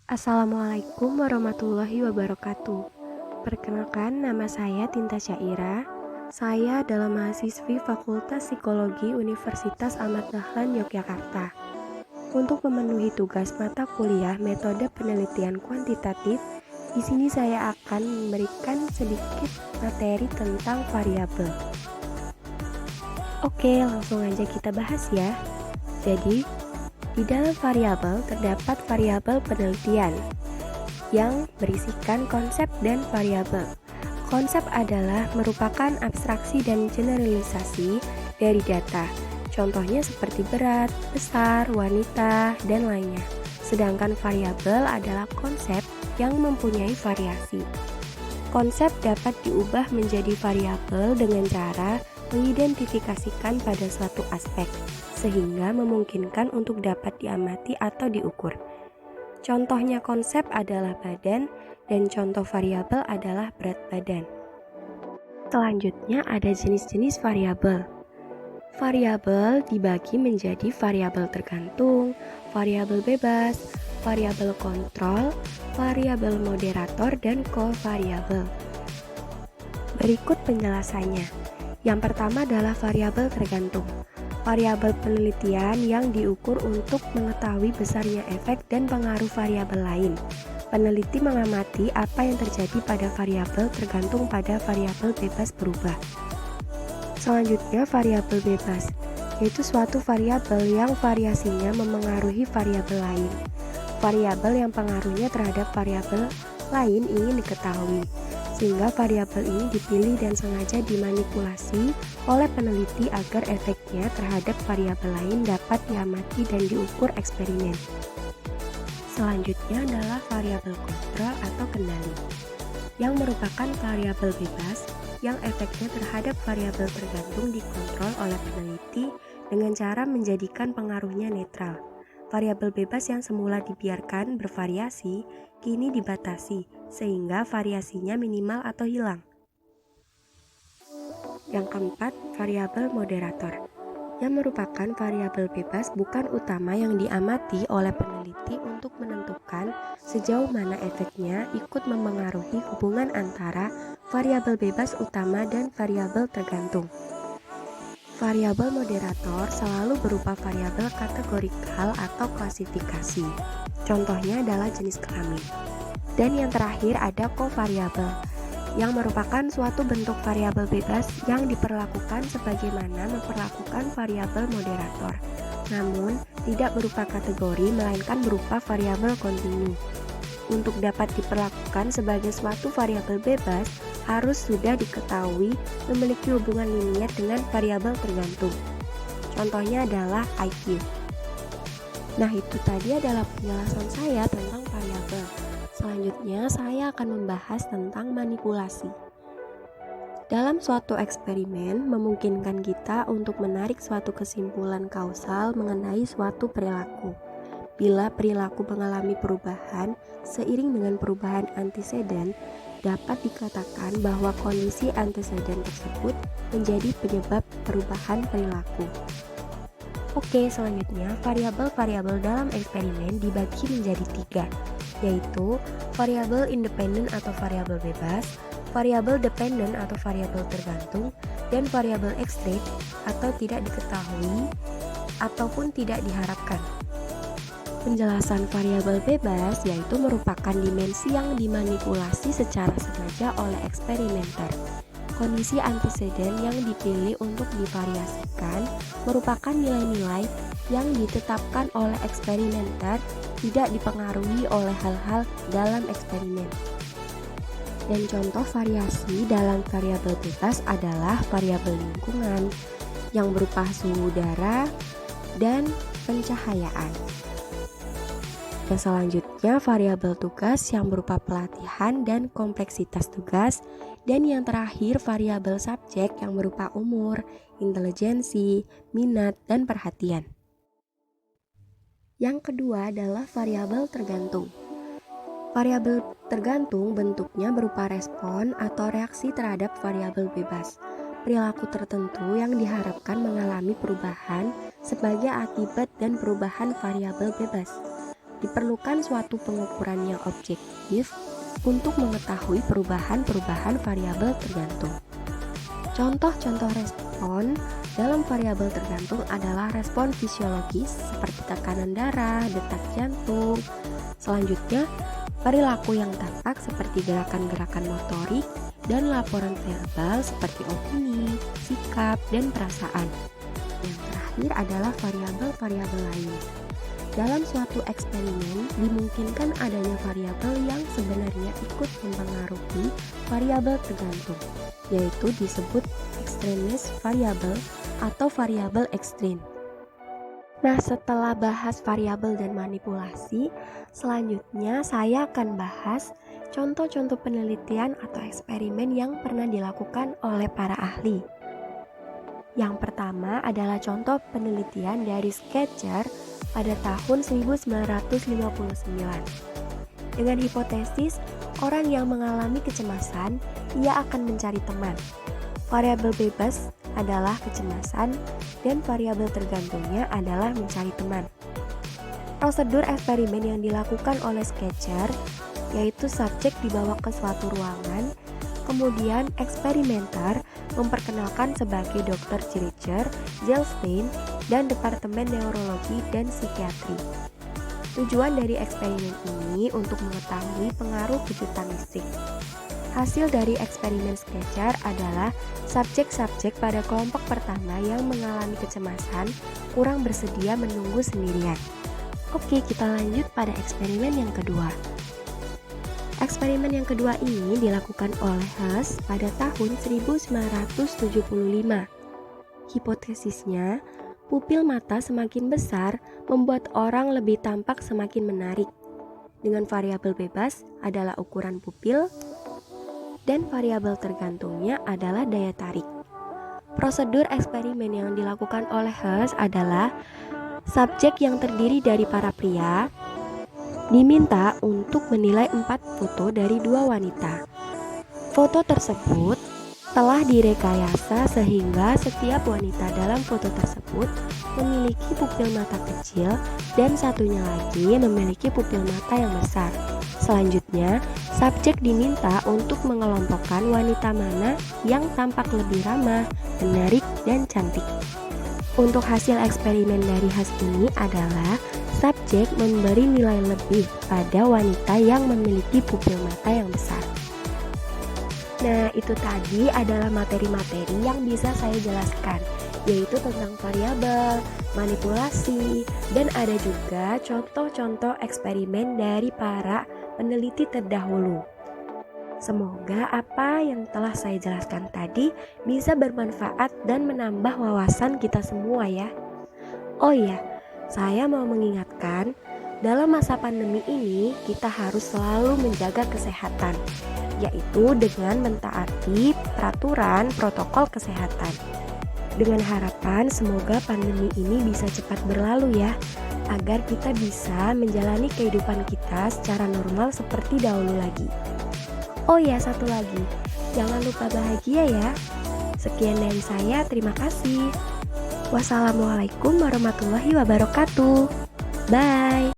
Assalamualaikum warahmatullahi wabarakatuh. Perkenalkan, nama saya Tinta Syaira. Saya adalah mahasiswi Fakultas Psikologi Universitas Ahmad Dahlan Yogyakarta. Untuk memenuhi tugas mata kuliah metode penelitian kuantitatif, di sini saya akan memberikan sedikit materi tentang variabel. Oke, langsung aja kita bahas ya. Jadi, di dalam variabel terdapat variabel penelitian yang berisikan konsep dan variabel. Konsep adalah merupakan abstraksi dan generalisasi dari data. Contohnya seperti berat, besar, wanita, dan lainnya. Sedangkan variabel adalah konsep yang mempunyai variasi. Konsep dapat diubah menjadi variabel dengan cara mengidentifikasikan pada suatu aspek, sehingga memungkinkan untuk dapat diamati atau diukur. Contohnya konsep adalah badan, dan contoh variabel adalah berat badan. Selanjutnya ada jenis-jenis variabel. Variabel dibagi menjadi variabel tergantung, variabel bebas, variabel kontrol, variabel moderator, dan kovariabel. Berikut penjelasannya. Yang pertama adalah variabel tergantung. Variabel penelitian yang diukur untuk mengetahui besarnya efek dan pengaruh variabel lain. Peneliti mengamati apa yang terjadi pada variabel tergantung pada variabel bebas berubah. Selanjutnya variabel bebas, yaitu suatu variabel yang variasinya memengaruhi variabel lain. Variabel yang pengaruhnya terhadap variabel lain ingin diketahui, sehingga variabel ini dipilih dan sengaja dimanipulasi oleh peneliti agar efeknya terhadap variabel lain dapat diamati dan diukur eksperimen. Selanjutnya adalah variabel kontrol atau kendali, yang merupakan variabel bebas yang efeknya terhadap variabel tergantung dikontrol oleh peneliti dengan cara menjadikan pengaruhnya netral. Variabel bebas yang semula dibiarkan bervariasi kini dibatasi sehingga variasinya minimal atau hilang. Yang keempat, variabel moderator, yang merupakan variabel bebas bukan utama yang diamati oleh peneliti untuk menentukan sejauh mana efeknya ikut memengaruhi hubungan antara variabel bebas utama dan variabel tergantung. Variabel moderator selalu berupa variabel kategorikal atau klasifikasi. Contohnya adalah jenis kelamin. Dan yang terakhir ada kovariabel, yang merupakan suatu bentuk variabel bebas yang diperlakukan sebagaimana memperlakukan variabel moderator, namun tidak berupa kategori melainkan berupa variabel kontinu. Untuk dapat diperlakukan sebagai suatu variabel bebas, harus sudah diketahui memiliki hubungan linier dengan variabel tergantung. Contohnya adalah IQ. Nah, itu tadi adalah penjelasan saya tentang variabel. Selanjutnya, saya akan membahas tentang manipulasi. Dalam suatu eksperimen, memungkinkan kita untuk menarik suatu kesimpulan kausal mengenai suatu perilaku. Bila perilaku mengalami perubahan seiring dengan perubahan anteseden, dapat dikatakan bahwa kondisi anteseden tersebut menjadi penyebab perubahan perilaku. Oke, selanjutnya variabel-variabel dalam eksperimen dibagi menjadi 3, yaitu variabel independen atau variabel bebas, variabel dependen atau variabel tergantung, dan variabel ekstrim atau tidak diketahui ataupun tidak diharapkan. Penjelasan variabel bebas yaitu merupakan dimensi yang dimanipulasi secara sengaja oleh eksperimenter. Kondisi anteseden yang dipilih untuk divariasikan merupakan nilai-nilai yang ditetapkan oleh eksperimenter tidak dipengaruhi oleh hal-hal dalam eksperimen. Dan contoh variasi dalam variabel bebas adalah variabel lingkungan yang berupa suhu udara dan pencahayaan. Yang selanjutnya variabel tugas yang berupa pelatihan dan kompleksitas tugas, dan yang terakhir variabel subjek yang berupa umur, intelijensi, minat, dan perhatian. Yang kedua adalah variabel tergantung. Variabel tergantung bentuknya berupa respon atau reaksi terhadap variabel bebas. Perilaku tertentu yang diharapkan mengalami perubahan sebagai akibat dan perubahan variabel bebas. Diperlukan suatu pengukuran yang objektif untuk mengetahui perubahan-perubahan variabel tergantung. Contoh-contoh respon dalam variabel tergantung adalah respon fisiologis seperti tekanan darah, detak jantung. Selanjutnya, perilaku yang tampak seperti gerakan-gerakan motorik dan laporan verbal seperti opini, sikap, dan perasaan. Yang terakhir adalah variabel-variabel lain. Dalam suatu eksperimen, dimungkinkan adanya variabel yang sebenarnya ikut mempengaruhi variabel tergantung, yaitu disebut extraneous variable atau variabel ekstrim. Nah, setelah bahas variabel dan manipulasi, selanjutnya saya akan bahas contoh-contoh penelitian atau eksperimen yang pernah dilakukan oleh para ahli. Yang pertama adalah contoh penelitian dari Sketcher pada tahun 1959. Dengan hipotesis, orang yang mengalami kecemasan, ia akan mencari teman. Variabel bebas adalah kecemasan dan variabel tergantungnya adalah mencari teman. Prosedur eksperimen yang dilakukan oleh Sketcher yaitu subjek dibawa ke suatu ruangan, kemudian eksperimenter memperkenalkan sebagai Dr. Jiricher, Gelstein, dan Departemen Neurologi dan Psikiatri. Tujuan dari eksperimen ini untuk mengetahui pengaruh kejutan listrik. Hasil dari eksperimen Sketcher adalah subjek-subjek pada kelompok pertama yang mengalami kecemasan kurang bersedia menunggu sendirian. Oke, kita lanjut pada eksperimen yang kedua. Eksperimen yang kedua ini dilakukan oleh Hess pada tahun 1975. Hipotesisnya, pupil mata semakin besar membuat orang lebih tampak semakin menarik. Dengan variabel bebas adalah ukuran pupil dan variabel tergantungnya adalah daya tarik. Prosedur eksperimen yang dilakukan oleh Hess adalah subjek yang terdiri dari para pria diminta untuk menilai 4 foto dari 2 wanita. Foto tersebut telah direkayasa sehingga setiap wanita dalam foto tersebut memiliki pupil mata kecil dan satunya lagi memiliki pupil mata yang besar. Selanjutnya, subjek diminta untuk mengelompokkan wanita mana yang tampak lebih ramah, menarik, dan cantik. Untuk hasil eksperimen dari Hess ini adalah subjek memberi nilai lebih pada wanita yang memiliki pupil mata yang besar. Nah, itu tadi adalah materi-materi yang bisa saya jelaskan, yaitu tentang variabel, manipulasi, dan ada juga contoh-contoh eksperimen dari para peneliti terdahulu. Semoga apa yang telah saya jelaskan tadi bisa bermanfaat dan menambah wawasan kita semua ya. Oh iya, saya mau mengingatkan, dalam masa pandemi ini kita harus selalu menjaga kesehatan, yaitu dengan mentaati peraturan protokol kesehatan. Dengan harapan semoga pandemi ini bisa cepat berlalu ya, agar kita bisa menjalani kehidupan kita secara normal seperti dahulu lagi. Oh ya, satu lagi, jangan lupa bahagia ya. Sekian dari saya, terima kasih. Wassalamualaikum warahmatullahi wabarakatuh. Bye.